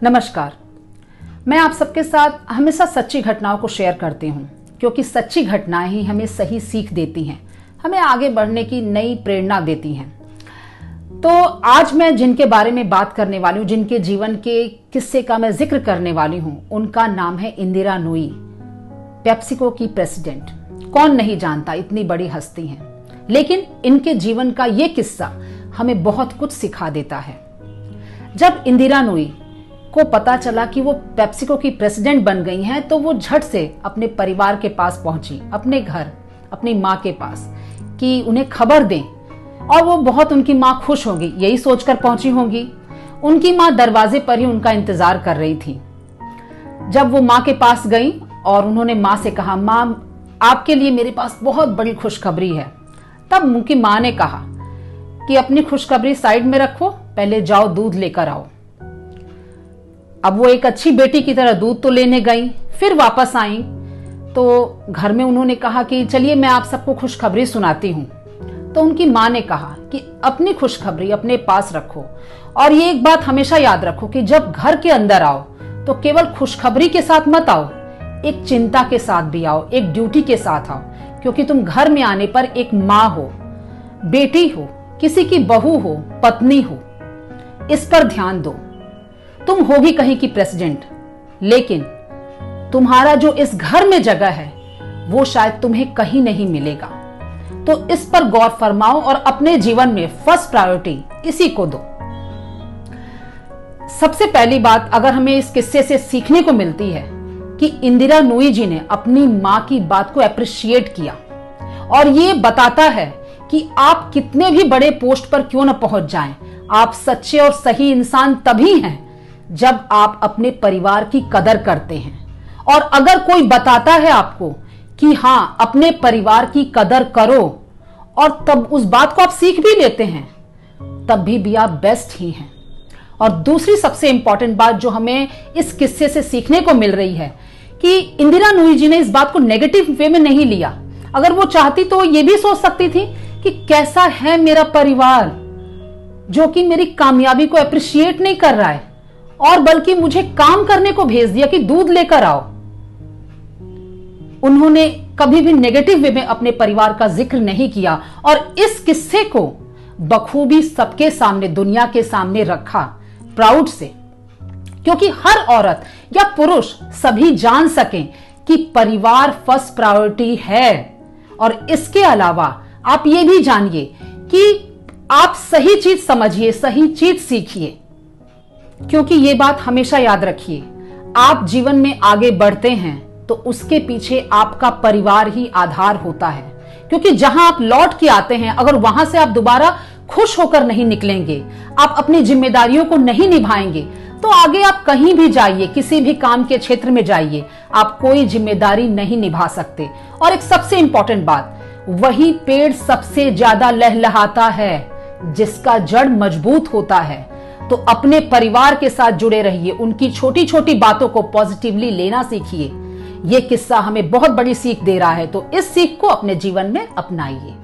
नमस्कार। मैं आप सबके साथ हमेशा सच्ची घटनाओं को शेयर करती हूँ, क्योंकि सच्ची घटनाएं ही हमें सही सीख देती हैं, हमें आगे बढ़ने की नई प्रेरणा देती हैं। तो आज मैं जिनके बारे में बात करने वाली हूँ, जिनके जीवन के किस्से का मैं जिक्र करने वाली हूँ, उनका नाम है इंदिरा नूई, पेप्सिको की प्रेसिडेंट। कौन नहीं जानता, इतनी बड़ी हस्ती हैं। लेकिन इनके जीवन का ये किस्सा हमें बहुत कुछ सिखा देता है। जब इंदिरा नूई को पता चला कि वो पेप्सिको की प्रेसिडेंट बन गई हैं, तो वो झट से अपने परिवार के पास पहुंची, अपने घर, अपनी माँ के पास, कि उन्हें खबर दें। और वो बहुत, उनकी माँ खुश होगी, यही सोचकर पहुंची होंगी। उनकी माँ दरवाजे पर ही उनका इंतजार कर रही थी। जब वो माँ के पास गई और उन्होंने माँ से कहा, माँ आपके लिए मेरे पास बहुत बड़ी खुशखबरी है, तब उनकी माँ ने कहा कि अपनी खुशखबरी साइड में रखो, पहले जाओ दूध लेकर आओ। अब वो एक अच्छी बेटी की तरह दूध तो लेने गई, फिर वापस आई तो घर में उन्होंने कहा कि चलिए मैं आप सबको खुशखबरी सुनाती हूँ। तो उनकी माँ ने कहा कि अपनी खुशखबरी अपने पास रखो, और ये एक बात हमेशा याद रखो कि जब घर के अंदर आओ तो केवल खुशखबरी के साथ मत आओ, एक चिंता के साथ भी आओ, एक ड्यूटी के साथ आओ, क्योंकि तुम घर में आने पर एक माँ हो, बेटी हो, किसी की बहू हो, पत्नी हो। इस पर ध्यान दो। तुम होगी कहीं की प्रेसिडेंट, लेकिन तुम्हारा जो इस घर में जगह है वो शायद तुम्हें कहीं नहीं मिलेगा। तो इस पर गौर फरमाओ और अपने जीवन में फर्स्ट प्रायोरिटी इसी को दो। सबसे पहली बात अगर हमें इस किस्से से सीखने को मिलती है कि इंदिरा नूई जी ने अपनी मां की बात को एप्रिशिएट किया, और ये बताता है कि आप कितने भी बड़े पोस्ट पर क्यों न पहुंच जाएं, आप सच्चे और सही इंसान तभी हैं जब आप अपने परिवार की कदर करते हैं। और अगर कोई बताता है आपको कि हाँ अपने परिवार की कदर करो, और तब उस बात को आप सीख भी लेते हैं, तब भी आप बेस्ट ही हैं। और दूसरी सबसे इंपॉर्टेंट बात जो हमें इस किस्से से सीखने को मिल रही है कि इंदिरा नूई जी ने इस बात को नेगेटिव वे में नहीं लिया। अगर वो चाहती तो ये भी सोच सकती थी कि कैसा है मेरा परिवार जो कि मेरी कामयाबी को अप्रिशिएट नहीं कर रहा है, और बल्कि मुझे काम करने को भेज दिया कि दूध लेकर आओ। उन्होंने कभी भी नेगेटिव वे में अपने परिवार का जिक्र नहीं किया, और इस किस्से को बखूबी सबके सामने, दुनिया के सामने रखा, प्राउड से, क्योंकि हर औरत या पुरुष सभी जान सकें कि परिवार फर्स्ट प्रायोरिटी है। और इसके अलावा आप ये भी जानिए कि आप सही चीज समझिए, सही चीज सीखिए, क्योंकि ये बात हमेशा याद रखिए, आप जीवन में आगे बढ़ते हैं तो उसके पीछे आपका परिवार ही आधार होता है। क्योंकि जहां आप लौट के आते हैं, अगर वहां से आप दोबारा खुश होकर नहीं निकलेंगे, आप अपनी जिम्मेदारियों को नहीं निभाएंगे, तो आगे आप कहीं भी जाइए, किसी भी काम के क्षेत्र में जाइए, आप कोई जिम्मेदारी नहीं निभा सकते। और एक सबसे इंपॉर्टेंट बात, वही पेड़ सबसे ज्यादा लहलहाता है जिसका जड़ मजबूत होता है। तो अपने परिवार के साथ जुड़े रहिए, उनकी छोटी छोटी बातों को पॉजिटिवली लेना सीखिए। यह किस्सा हमें बहुत बड़ी सीख दे रहा है, तो इस सीख को अपने जीवन में अपनाइए।